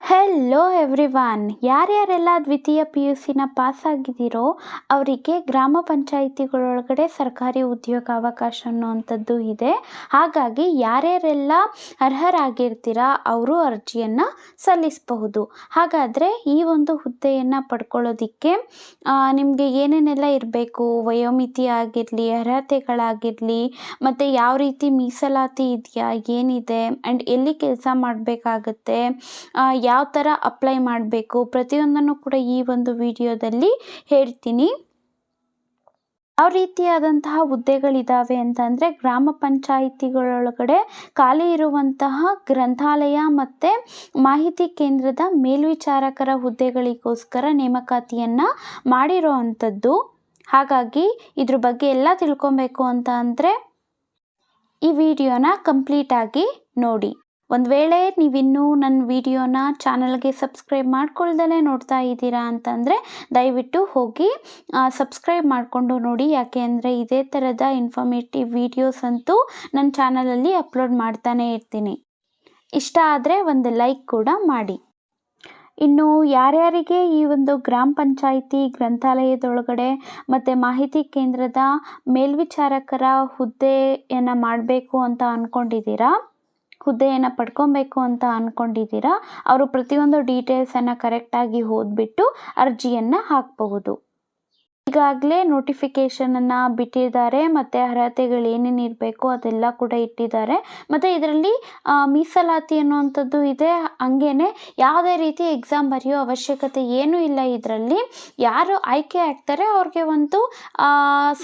Hello everyone, ಯಾರ್ಯಾರೆಲ್ಲ ದ್ವಿತೀಯ P U ಸಿನ pass ಆಗಿದ್ದೀರೋ ಅವರಿಗೆ ಗ್ರಾಮ ಪಂಚಾಯಿತಿಗಳೊಳಗಡೆ ಸರ್ಕಾರಿ ಉದ್ಯೋಗಾವಕಾಶ ಅನ್ನುವಂಥದ್ದು ಇದೆ. ಹಾಗಾಗಿ ಯಾರ್ಯಾರೆಲ್ಲ ಅರ್ಹರಾಗಿರ್ತೀರಾ ಅವರು ಅರ್ಜಿಯನ್ನು ಸಲ್ಲಿಸಬಹುದು. ಹಾಗಾದರೆ ಈ ಒಂದು ಹುದ್ದೆಯನ್ನು ಪಡ್ಕೊಳ್ಳೋದಕ್ಕೆ ನಿಮಗೆ ಏನೇನೆಲ್ಲ ಇರಬೇಕು, ವಯೋಮಿತಿ ಆಗಿರಲಿ, ಅರ್ಹತೆಗಳಾಗಿರಲಿ, ಮತ್ತು ಯಾವ ರೀತಿ ಮೀಸಲಾತಿ ಇದೆಯಾ, ಏನಿದೆ, ಆ್ಯಂಡ್ ಎಲ್ಲಿ ಕೆಲಸ ಮಾಡಬೇಕಾಗತ್ತೆ, ಯಾವ ಥರ ಅಪ್ಲೈ ಮಾಡಬೇಕು, ಪ್ರತಿಯೊಂದನ್ನು ಕೂಡ ಈ ಒಂದು ವಿಡಿಯೋದಲ್ಲಿ ಹೇಳ್ತೀನಿ. ಯಾವ ರೀತಿಯಾದಂತಹ ಹುದ್ದೆಗಳಿದ್ದಾವೆ ಅಂತಂದರೆ, ಗ್ರಾಮ ಪಂಚಾಯಿತಿಗಳೊಳಗಡೆ ಖಾಲಿ ಇರುವಂತಹ ಗ್ರಂಥಾಲಯ ಮತ್ತು ಮಾಹಿತಿ ಕೇಂದ್ರದ ಮೇಲ್ವಿಚಾರಕರ ಹುದ್ದೆಗಳಿಗೋಸ್ಕರ ನೇಮಕಾತಿಯನ್ನು ಮಾಡಿರೋ ಅಂಥದ್ದು. ಹಾಗಾಗಿ ಇದ್ರ ಬಗ್ಗೆ ಎಲ್ಲ ತಿಳ್ಕೊಬೇಕು ಅಂತ ಅಂದರೆ ಈ ವಿಡಿಯೋನ ಕಂಪ್ಲೀಟಾಗಿ ನೋಡಿ. ಒಂದು ವೇಳೆ ನೀವಿನ್ನೂ ನನ್ನ ವಿಡಿಯೋನ ಚಾನಲ್ಗೆ ಸಬ್ಸ್ಕ್ರೈಬ್ ಮಾಡ್ಕೊಳ್ದಲೇ ನೋಡ್ತಾ ಇದ್ದೀರಾ ಅಂತಂದರೆ ದಯವಿಟ್ಟು ಹೋಗಿ ಸಬ್ಸ್ಕ್ರೈಬ್ ಮಾಡಿಕೊಂಡು ನೋಡಿ. ಯಾಕೆ ಅಂದರೆ ಇದೇ ಥರದ ಇನ್ಫಾರ್ಮೇಟಿವ್ ವಿಡಿಯೋಸ್ ಅಂತೂ ನನ್ನ ಚಾನಲಲ್ಲಿ ಅಪ್ಲೋಡ್ ಮಾಡ್ತಾನೇ ಇರ್ತೀನಿ. ಇಷ್ಟ ಆದರೆ ಒಂದು ಲೈಕ್ ಕೂಡ ಮಾಡಿ. ಇನ್ನು ಯಾರ್ಯಾರಿಗೆ ಈ ಒಂದು ಗ್ರಾಮ ಪಂಚಾಯಿತಿ ಗ್ರಂಥಾಲಯದೊಳಗಡೆ ಮತ್ತು ಮಾಹಿತಿ ಕೇಂದ್ರದ ಮೇಲ್ವಿಚಾರಕರ ಹುದ್ದೆಯನ್ನು ಮಾಡಬೇಕು ಅಂತ ಅಂದ್ಕೊಂಡಿದ್ದೀರಾ, ಹುದ್ದೆಯನ್ನು ಪಡ್ಕೊಬೇಕು ಅಂತ ಅಂದ್ಕೊಂಡಿದ್ದೀರಾ, ಅವರು ಪ್ರತಿಯೊಂದು ಡೀಟೇಲ್ಸನ್ನು ಕರೆಕ್ಟಾಗಿ ಓದ್ಬಿಟ್ಟು ಅರ್ಜಿಯನ್ನು ಹಾಕಬಹುದು. ಈಗಾಗಲೇ ನೋಟಿಫಿಕೇಷನನ್ನು ಬಿಟ್ಟಿದ್ದಾರೆ ಮತ್ತು ಅರ್ಹತೆಗಳು ಏನೇನು ಇರಬೇಕು ಅದೆಲ್ಲ ಕೂಡ ಇಟ್ಟಿದ್ದಾರೆ. ಮತ್ತು ಇದರಲ್ಲಿ ಮೀಸಲಾತಿ ಅನ್ನುವಂಥದ್ದು ಇದೆ. ಹಂಗೇ ಯಾವುದೇ ರೀತಿ ಎಕ್ಸಾಮ್ ಬರೆಯೋ ಅವಶ್ಯಕತೆ ಏನೂ ಇಲ್ಲ. ಇದರಲ್ಲಿ ಯಾರು ಆಯ್ಕೆ ಆಗ್ತಾರೆ ಅವ್ರಿಗೆ ಒಂದು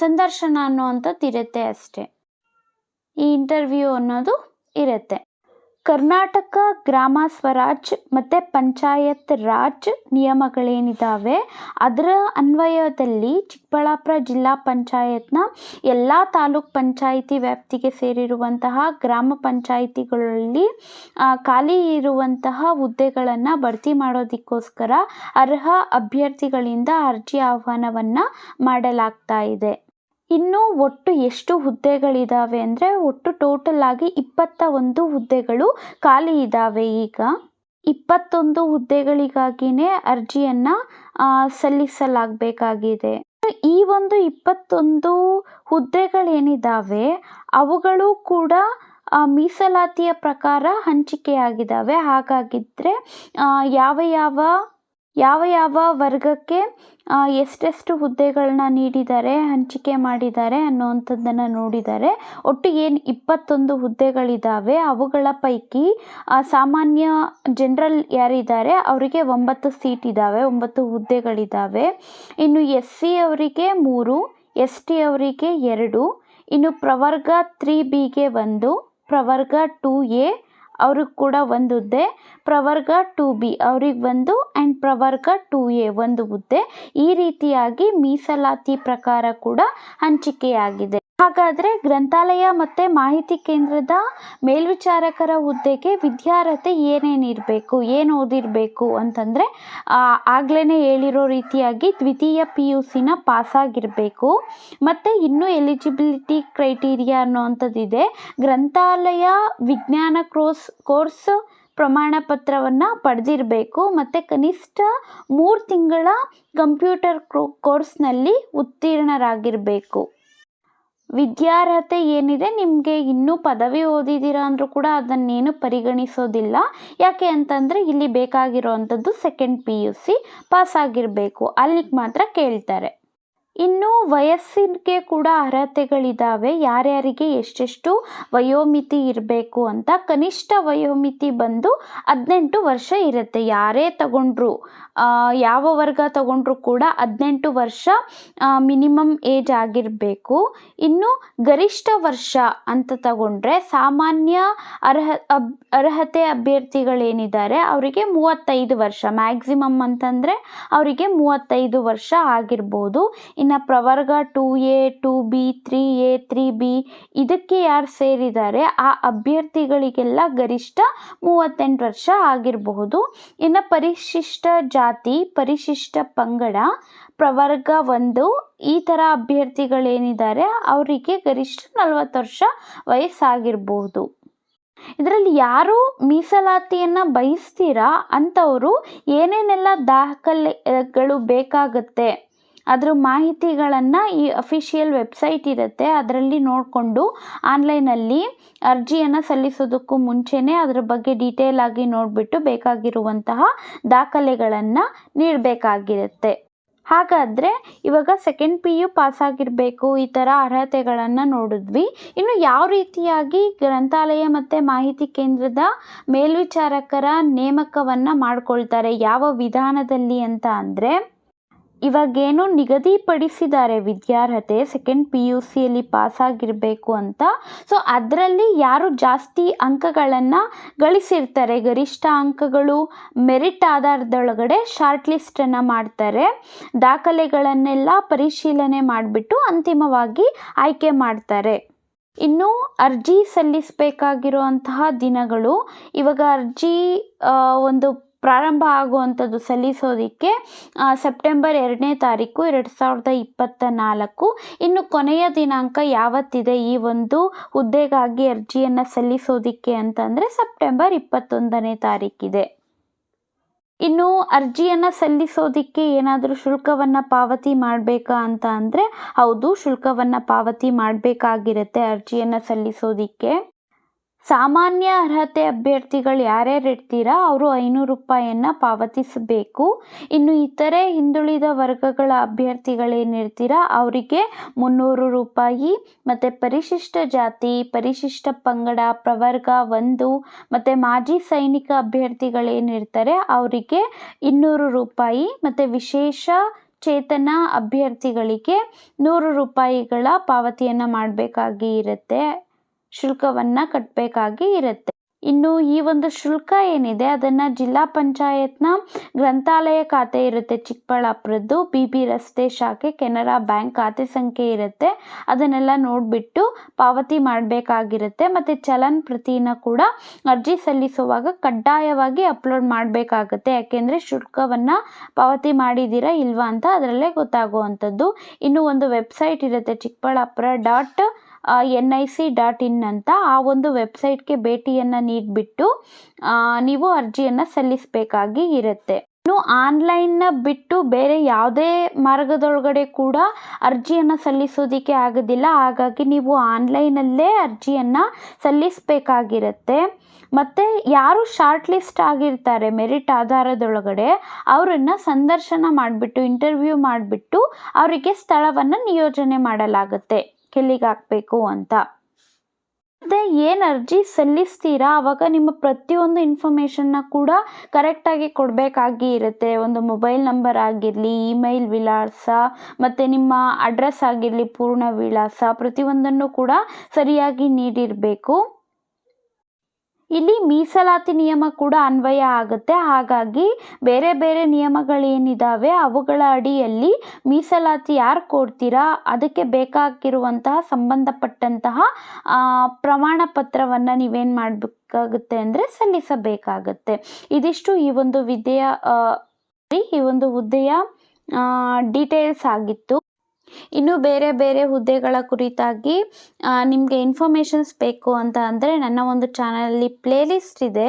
ಸಂದರ್ಶನ ಅನ್ನುವಂಥದ್ದು ಇರುತ್ತೆ ಅಷ್ಟೇ. ಈ ಇಂಟರ್ವ್ಯೂ ಅನ್ನೋದು ಇರುತ್ತೆ. ಕರ್ನಾಟಕ ಗ್ರಾಮ ಸ್ವರಾಜ್ ಮತ್ತು ಪಂಚಾಯತ್ ರಾಜ್ ನಿಯಮಗಳೇನಿದ್ದಾವೆ ಅದರ ಅನ್ವಯದಲ್ಲಿ ಚಿಕ್ಕಬಳ್ಳಾಪುರ ಜಿಲ್ಲಾ ಪಂಚಾಯತ್ನ ಎಲ್ಲ ತಾಲೂಕ್ ಪಂಚಾಯಿತಿ ವ್ಯಾಪ್ತಿಗೆ ಸೇರಿರುವಂತಹ ಗ್ರಾಮ ಪಂಚಾಯಿತಿಗಳಲ್ಲಿ ಖಾಲಿ ಇರುವಂತಹ ಹುದ್ದೆಗಳನ್ನು ಭರ್ತಿ ಮಾಡೋದಕ್ಕೋಸ್ಕರ ಅರ್ಹ ಅಭ್ಯರ್ಥಿಗಳಿಂದ ಅರ್ಜಿ ಆಹ್ವಾನವನ್ನು ಮಾಡಲಾಗ್ತಾ ಇದೆ. ಇನ್ನು ಒಟ್ಟು ಎಷ್ಟು ಹುದ್ದೆಗಳಿದ್ದಾವೆ ಅಂದರೆ ಒಟ್ಟು ಟೋಟಲ್ ಆಗಿ 21 ಹುದ್ದೆಗಳು ಖಾಲಿ ಇದ್ದಾವೆ. ಈಗ 21 ಹುದ್ದೆಗಳಿಗಾಗಿಯೇ ಅರ್ಜಿಯನ್ನು ಸಲ್ಲಿಸಲಾಗಬೇಕಾಗಿದೆ. ಈ ಒಂದು 21 ಹುದ್ದೆಗಳೇನಿದ್ದಾವೆ ಅವುಗಳು ಕೂಡ ಮೀಸಲಾತಿಯ ಪ್ರಕಾರ ಹಂಚಿಕೆಯಾಗಿದ್ದಾವೆ. ಹಾಗಾಗಿದ್ದರೆ ಯಾವ ವರ್ಗಕ್ಕೆ ಎಷ್ಟೆಷ್ಟು ಹುದ್ದೆಗಳನ್ನ ನೀಡಿದ್ದಾರೆ, ಹಂಚಿಕೆ ಮಾಡಿದ್ದಾರೆ ಅನ್ನುವಂಥದ್ದನ್ನು ನೋಡಿದ್ದಾರೆ. ಒಟ್ಟು ಏನು 21 ಹುದ್ದೆಗಳಿದ್ದಾವೆ ಅವುಗಳ ಪೈಕಿ ಸಾಮಾನ್ಯ ಜನರಲ್ ಯಾರಿದ್ದಾರೆ ಅವರಿಗೆ 9 ಸೀಟ್ ಇದ್ದಾವೆ, 9 ಹುದ್ದೆಗಳಿದ್ದಾವೆ. ಇನ್ನು SC ಅವರಿಗೆ 3, ST ಅವರಿಗೆ 2, ಇನ್ನು ಪ್ರವರ್ಗ 3Bಗೆ 1, ಪ್ರವರ್ಗ 2A ಅವ್ರಿಗೆ ಕೂಡ 1 ಹುದ್ದೆ, ಪ್ರವರ್ಗ 2B ಅವ್ರಿಗೆ 1 ಆ್ಯಂಡ್ ಪ್ರವರ್ಗ 2A 1 ಹುದ್ದೆ. ಈ ರೀತಿಯಾಗಿ ಮೀಸಲಾತಿ ಪ್ರಕಾರ ಕೂಡ ಹಂಚಿಕೆಯಾಗಿದೆ. ಹಾಗಾದರೆ ಗ್ರಂಥಾಲಯ ಮತ್ತು ಮಾಹಿತಿ ಕೇಂದ್ರದ ಮೇಲ್ವಿಚಾರಕರ ಹುದ್ದೆಗೆ ವಿದ್ಯಾರ್ಹತೆ ಏನೇನಿರಬೇಕು, ಏನು ಓದಿರಬೇಕು ಅಂತಂದರೆ ಆಗ್ಲೇ ಹೇಳಿರೋ ರೀತಿಯಾಗಿ ದ್ವಿತೀಯ PUCನ ಪಾಸಾಗಿರಬೇಕು. ಮತ್ತು ಇನ್ನೂ ಎಲಿಜಿಬಿಲಿಟಿ ಕ್ರೈಟೀರಿಯಾ ಅನ್ನೋವಂಥದ್ದಿದೆ. ಗ್ರಂಥಾಲಯ ವಿಜ್ಞಾನ ಕೋರ್ಸ್ ಪ್ರಮಾಣ ಪತ್ರವನ್ನು ಪಡೆದಿರಬೇಕು ಮತ್ತು ಕನಿಷ್ಠ 3 ತಿಂಗಳ ಕಂಪ್ಯೂಟರ್ ಕೋರ್ಸ್ನಲ್ಲಿ ಉತ್ತೀರ್ಣರಾಗಿರಬೇಕು. ವಿದ್ಯಾರ್ಹತೆ ಏನಿದೆ, ನಿಮಗೆ ಇನ್ನೂ ಪದವಿ ಓದಿದ್ದೀರಾ ಅಂದರೂ ಕೂಡ ಅದನ್ನೇನು ಪರಿಗಣಿಸೋದಿಲ್ಲ. ಯಾಕೆ ಅಂತಂದರೆ ಇಲ್ಲಿ ಬೇಕಾಗಿರೋವಂಥದ್ದು ಸೆಕೆಂಡ್ PUC ಪಾಸಾಗಿರಬೇಕು, ಅಲ್ಲಿಗೆ ಮಾತ್ರ ಕೇಳ್ತಾರೆ. ಇನ್ನು ವಯಸ್ಸಿಗೆ ಕೂಡ ಅರ್ಹತೆಗಳಿದ್ದಾವೆ. ಯಾರ್ಯಾರಿಗೆ ಎಷ್ಟೆಷ್ಟು ವಯೋಮಿತಿ ಇರಬೇಕು ಅಂತ. ಕನಿಷ್ಠ ವಯೋಮಿತಿ ಬಂದು 18 ವರ್ಷ ಇರುತ್ತೆ. ಯಾರೇ ತಗೊಂಡ್ರು, ಯಾವ ವರ್ಗ ತಗೊಂಡ್ರು ಕೂಡ 18 ವರ್ಷ ಮಿನಿಮಮ್ ಏಜ್ ಆಗಿರಬೇಕು. ಇನ್ನು ಗರಿಷ್ಠ ವರ್ಷ ಅಂತ ತಗೊಂಡ್ರೆ ಸಾಮಾನ್ಯ ಅರ್ಹತೆ ಅಭ್ಯರ್ಥಿಗಳೇನಿದ್ದಾರೆ ಅವರಿಗೆ 35 ವರ್ಷ, ಮ್ಯಾಕ್ಸಿಮಮ್ ಅಂತಂದರೆ ಅವರಿಗೆ 35 ವರ್ಷ ಆಗಿರ್ಬೋದು. ಇನ್ನು ಪ್ರವರ್ಗ 2A, 2B, 3A, 3B ಇದಕ್ಕೆ ಯಾರು ಸೇರಿದ್ದಾರೆ ಆ ಅಭ್ಯರ್ಥಿಗಳಿಗೆಲ್ಲ ಗರಿಷ್ಠ 38 ವರ್ಷ ಆಗಿರಬಹುದು. ಇನ್ನು ಪರಿಶಿಷ್ಟ ಜಾತಿ, ಪರಿಶಿಷ್ಟ ಪಂಗಡ, ಪ್ರವರ್ಗ 1 ಈ ಥರ ಅಭ್ಯರ್ಥಿಗಳೇನಿದ್ದಾರೆ ಅವರಿಗೆ ಗರಿಷ್ಠ 40 ವರ್ಷ ವಯಸ್ಸಾಗಿರ್ಬೋದು. ಇದರಲ್ಲಿ ಯಾರು ಮೀಸಲಾತಿಯನ್ನು ಬಯಸ್ತೀರಾ ಅಂಥವರು ಏನೇನೆಲ್ಲ ದಾಖಲೆಗಳು ಬೇಕಾಗುತ್ತೆ ಅದರ ಮಾಹಿತಿಗಳನ್ನು ಈ ಅಫಿಷಿಯಲ್ ವೆಬ್ಸೈಟ್ ಇರುತ್ತೆ ಅದರಲ್ಲಿ ನೋಡಿಕೊಂಡು ಆನ್ಲೈನಲ್ಲಿ ಅರ್ಜಿಯನ್ನು ಸಲ್ಲಿಸೋದಕ್ಕೂ ಮುಂಚೆನೇ ಅದರ ಬಗ್ಗೆ ಡೀಟೇಲ್ ಆಗಿ ನೋಡಿಬಿಟ್ಟು ಬೇಕಾಗಿರುವಂತಹ ದಾಖಲೆಗಳನ್ನು ನೀಡಬೇಕಾಗಿರುತ್ತೆ. ಹಾಗಾದರೆ ಇವಾಗ ಸೆಕೆಂಡ್ PU ಪಾಸಾಗಿರಬೇಕು, ಈ ಥರ ಅರ್ಹತೆಗಳನ್ನು ನೋಡಿದ್ವಿ. ಇನ್ನು ಯಾವ ರೀತಿಯಾಗಿ ಗ್ರಂಥಾಲಯ ಮತ್ತು ಮಾಹಿತಿ ಕೇಂದ್ರದ ಮೇಲ್ವಿಚಾರಕರ ನೇಮಕವನ್ನು ಮಾಡ್ಕೊಳ್ತಾರೆ, ಯಾವ ವಿಧಾನದಲ್ಲಿ ಅಂತ ಅಂದರೆ, ಇವಾಗೇನು ನಿಗದಿಪಡಿಸಿದ್ದಾರೆ ವಿದ್ಯಾರ್ಹತೆ ಸೆಕೆಂಡ್ PUCಯಲ್ಲಿ ಪಾಸಾಗಿರಬೇಕು ಅಂತ. ಸೊ ಅದರಲ್ಲಿ ಯಾರು ಜಾಸ್ತಿ ಅಂಕಗಳನ್ನು ಗಳಿಸಿರ್ತಾರೆ, ಗರಿಷ್ಠ ಅಂಕಗಳು ಮೆರಿಟ್ ಆಧಾರದೊಳಗಡೆ ಶಾರ್ಟ್ ಲಿಸ್ಟನ್ನು ಮಾಡ್ತಾರೆ. ದಾಖಲೆಗಳನ್ನೆಲ್ಲ ಪರಿಶೀಲನೆ ಮಾಡಿಬಿಟ್ಟು ಅಂತಿಮವಾಗಿ ಆಯ್ಕೆ ಮಾಡ್ತಾರೆ. ಇನ್ನು ಅರ್ಜಿ ಸಲ್ಲಿಸಬೇಕಾಗಿರುವಂತಹ ದಿನಗಳು, ಇವಾಗ ಅರ್ಜಿ ಒಂದು ಪ್ರಾರಂಭ ಆಗುವಂಥದ್ದು ಸಲ್ಲಿಸೋದಕ್ಕೆ ಸೆಪ್ಟೆಂಬರ್ 2ನೇ ತಾರೀಕು 2024. ಇನ್ನು ಕೊನೆಯ ದಿನಾಂಕ ಯಾವತ್ತಿದೆ ಈ ಒಂದು ಹುದ್ದೆಗಾಗಿ ಅರ್ಜಿಯನ್ನು ಸಲ್ಲಿಸೋದಕ್ಕೆ ಅಂತಂದರೆ ಸೆಪ್ಟೆಂಬರ್ 21ನೇ ತಾರೀಕಿದೆ. ಇನ್ನು ಅರ್ಜಿಯನ್ನು ಸಲ್ಲಿಸೋದಕ್ಕೆ ಏನಾದರೂ ಶುಲ್ಕವನ್ನು ಪಾವತಿ ಮಾಡಬೇಕಾ ಅಂತ ಅಂದರೆ, ಹೌದು, ಶುಲ್ಕವನ್ನು ಪಾವತಿ ಮಾಡಬೇಕಾಗಿರುತ್ತೆ ಅರ್ಜಿಯನ್ನು ಸಲ್ಲಿಸೋದಕ್ಕೆ. ಸಾಮಾನ್ಯ ಅರ್ಹತೆ ಅಭ್ಯರ್ಥಿಗಳು ಯಾರ್ಯಾರು ಇರ್ತೀರಾ ಅವರು 500 ರೂಪಾಯಿಯನ್ನು ಪಾವತಿಸಬೇಕು. ಇನ್ನು ಇತರೆ ಹಿಂದುಳಿದ ವರ್ಗಗಳ ಅಭ್ಯರ್ಥಿಗಳೇನಿರ್ತೀರಾ ಅವರಿಗೆ 300 ರೂಪಾಯಿ, ಮತ್ತು ಪರಿಶಿಷ್ಟ ಜಾತಿ, ಪರಿಶಿಷ್ಟ ಪಂಗಡ, ಪ್ರವರ್ಗ 1 ಮತ್ತು ಮಾಜಿ ಸೈನಿಕ ಅಭ್ಯರ್ಥಿಗಳೇನಿರ್ತಾರೆ ಅವರಿಗೆ 200 ರೂಪಾಯಿ, ಮತ್ತು ವಿಶೇಷ ಚೇತನ ಅಭ್ಯರ್ಥಿಗಳಿಗೆ 100 ರೂಪಾಯಿಗಳ ಪಾವತಿಯನ್ನು ಮಾಡಬೇಕಾಗಿ ಇರುತ್ತೆ, ಶುಲ್ಕವನ್ನು ಕಟ್ಟಬೇಕಾಗಿ ಇರುತ್ತೆ. ಇನ್ನು ಈ ಒಂದು ಶುಲ್ಕ ಏನಿದೆ ಅದನ್ನು ಜಿಲ್ಲಾ ಪಂಚಾಯತ್ನ ಗ್ರಂಥಾಲಯ ಖಾತೆ ಇರುತ್ತೆ ಚಿಕ್ಕಬಳ್ಳಾಪುರದ್ದು, BB ರಸ್ತೆ ಶಾಖೆ, ಕೆನರಾ ಬ್ಯಾಂಕ್ ಖಾತೆ ಸಂಖ್ಯೆ ಇರುತ್ತೆ, ಅದನ್ನೆಲ್ಲ ನೋಡಿಬಿಟ್ಟು ಪಾವತಿ ಮಾಡಬೇಕಾಗಿರುತ್ತೆ. ಮತ್ತು ಚಲನ್ ಪ್ರತಿನ ಕೂಡ ಅರ್ಜಿ ಸಲ್ಲಿಸುವಾಗ ಕಡ್ಡಾಯವಾಗಿ ಅಪ್ಲೋಡ್ ಮಾಡಬೇಕಾಗುತ್ತೆ, ಯಾಕೆಂದರೆ ಶುಲ್ಕವನ್ನು ಪಾವತಿ ಮಾಡಿದ್ದೀರಾ ಇಲ್ವಾ ಅಂತ ಅದರಲ್ಲೇ ಗೊತ್ತಾಗುವಂಥದ್ದು. ಇನ್ನು ಒಂದು ವೆಬ್ಸೈಟ್ ಇರುತ್ತೆ chikkballapura.nic.in ಅಂತ, ಆ ಒಂದು ವೆಬ್ಸೈಟ್ಗೆ ಭೇಟಿಯನ್ನು ನೀಡಿಬಿಟ್ಟು ನೀವು ಅರ್ಜಿಯನ್ನು ಸಲ್ಲಿಸಬೇಕಾಗಿ ಇರುತ್ತೆ. ಇನ್ನು ಆನ್ಲೈನ್ನ ಬಿಟ್ಟು ಬೇರೆ ಯಾವುದೇ ಮಾರ್ಗದೊಳಗಡೆ ಕೂಡ ಅರ್ಜಿಯನ್ನು ಸಲ್ಲಿಸೋದಕ್ಕೆ ಆಗೋದಿಲ್ಲ. ಹಾಗಾಗಿ ನೀವು ಆನ್ಲೈನಲ್ಲೇ ಅರ್ಜಿಯನ್ನು ಸಲ್ಲಿಸಬೇಕಾಗಿರುತ್ತೆ. ಮತ್ತು ಯಾರು ಶಾರ್ಟ್ ಲಿಸ್ಟ್ ಆಗಿರ್ತಾರೆ ಮೆರಿಟ್ ಆಧಾರದೊಳಗಡೆ ಅವರನ್ನು ಸಂದರ್ಶನ ಮಾಡಿಬಿಟ್ಟು ಇಂಟರ್ವ್ಯೂ ಮಾಡಿಬಿಟ್ಟು ಅವರಿಗೆ ಸ್ಥಳವನ್ನು ನಿಯೋಜನೆ ಮಾಡಲಾಗುತ್ತೆ ಎಲ್ಲಿಗೆ ಹಾಕಬೇಕು ಅಂತ. ಮತ್ತು ಏನು ಅರ್ಜಿ ಸಲ್ಲಿಸ್ತೀರಾ ಆವಾಗ ನಿಮ್ಮ ಪ್ರತಿಯೊಂದು ಇನ್ಫಾರ್ಮೇಷನ್ನ ಕೂಡ ಕರೆಕ್ಟಾಗಿ ಕೊಡಬೇಕಾಗಿ ಇರುತ್ತೆ. ಒಂದು ಮೊಬೈಲ್ ನಂಬರ್ ಆಗಿರಲಿ, ಇಮೇಲ್ ವಿಳಾಸ, ಮತ್ತು ನಿಮ್ಮ ಅಡ್ರೆಸ್ ಆಗಿರಲಿ, ಪೂರ್ಣ ವಿಳಾಸ, ಪ್ರತಿಯೊಂದನ್ನು ಕೂಡ ಸರಿಯಾಗಿ ನೀಡಿರಬೇಕು. ಇಲ್ಲಿ ಮೀಸಲಾತಿ ನಿಯಮ ಕೂಡ ಅನ್ವಯ ಆಗುತ್ತೆ. ಹಾಗಾಗಿ ಬೇರೆ ಬೇರೆ ನಿಯಮಗಳೇನಿದ್ದಾವೆ ಅವುಗಳ ಅಡಿಯಲ್ಲಿ ಮೀಸಲಾತಿ ಯಾರು ಕೊಡ್ತೀರಾ ಅದಕ್ಕೆ ಬೇಕಾಗಿರುವಂತಹ ಸಂಬಂಧಪಟ್ಟಂತಹ ಪ್ರಮಾಣ ಪತ್ರವನ್ನು ನೀವೇನು ಮಾಡಬೇಕಾಗುತ್ತೆ ಅಂದರೆ ಸಲ್ಲಿಸಬೇಕಾಗತ್ತೆ. ಇದಿಷ್ಟು ಈ ಒಂದು ಹುದ್ದೆಯ ಡೀಟೇಲ್ಸ್ ಆಗಿತ್ತು. ಇನ್ನು ಬೇರೆ ಬೇರೆ ಹುದ್ದೆಗಳ ಕುರಿತಾಗಿ ನಿಮಗೆ ಇನ್ಫಾರ್ಮೇಷನ್ಸ್ ಬೇಕು ಅಂತ ಅಂದರೆ ನನ್ನ ಒಂದು ಚಾನಲಲ್ಲಿ ಪ್ಲೇಲಿಸ್ಟ್ ಇದೆ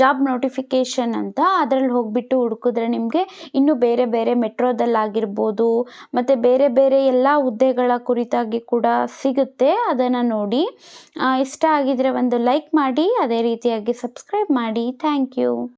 ಜಾಬ್ ನೋಟಿಫಿಕೇಷನ್ ಅಂತ, ಅದರಲ್ಲಿ ಹೋಗಿಬಿಟ್ಟು ಹುಡುಕಿದ್ರೆ ನಿಮಗೆ ಇನ್ನೂ ಬೇರೆ ಬೇರೆ ಮೆಟ್ರೋದಲ್ಲಾಗಿರ್ಬೋದು ಮತ್ತು ಬೇರೆ ಬೇರೆ ಎಲ್ಲ ಹುದ್ದೆಗಳ ಕುರಿತಾಗಿ ಕೂಡ ಸಿಗುತ್ತೆ. ಅದನ್ನು ನೋಡಿ ಇಷ್ಟ ಆಗಿದರೆ ಒಂದು ಲೈಕ್ ಮಾಡಿ, ಅದೇ ರೀತಿಯಾಗಿ ಸಬ್ಸ್ಕ್ರೈಬ್ ಮಾಡಿ. Thank you.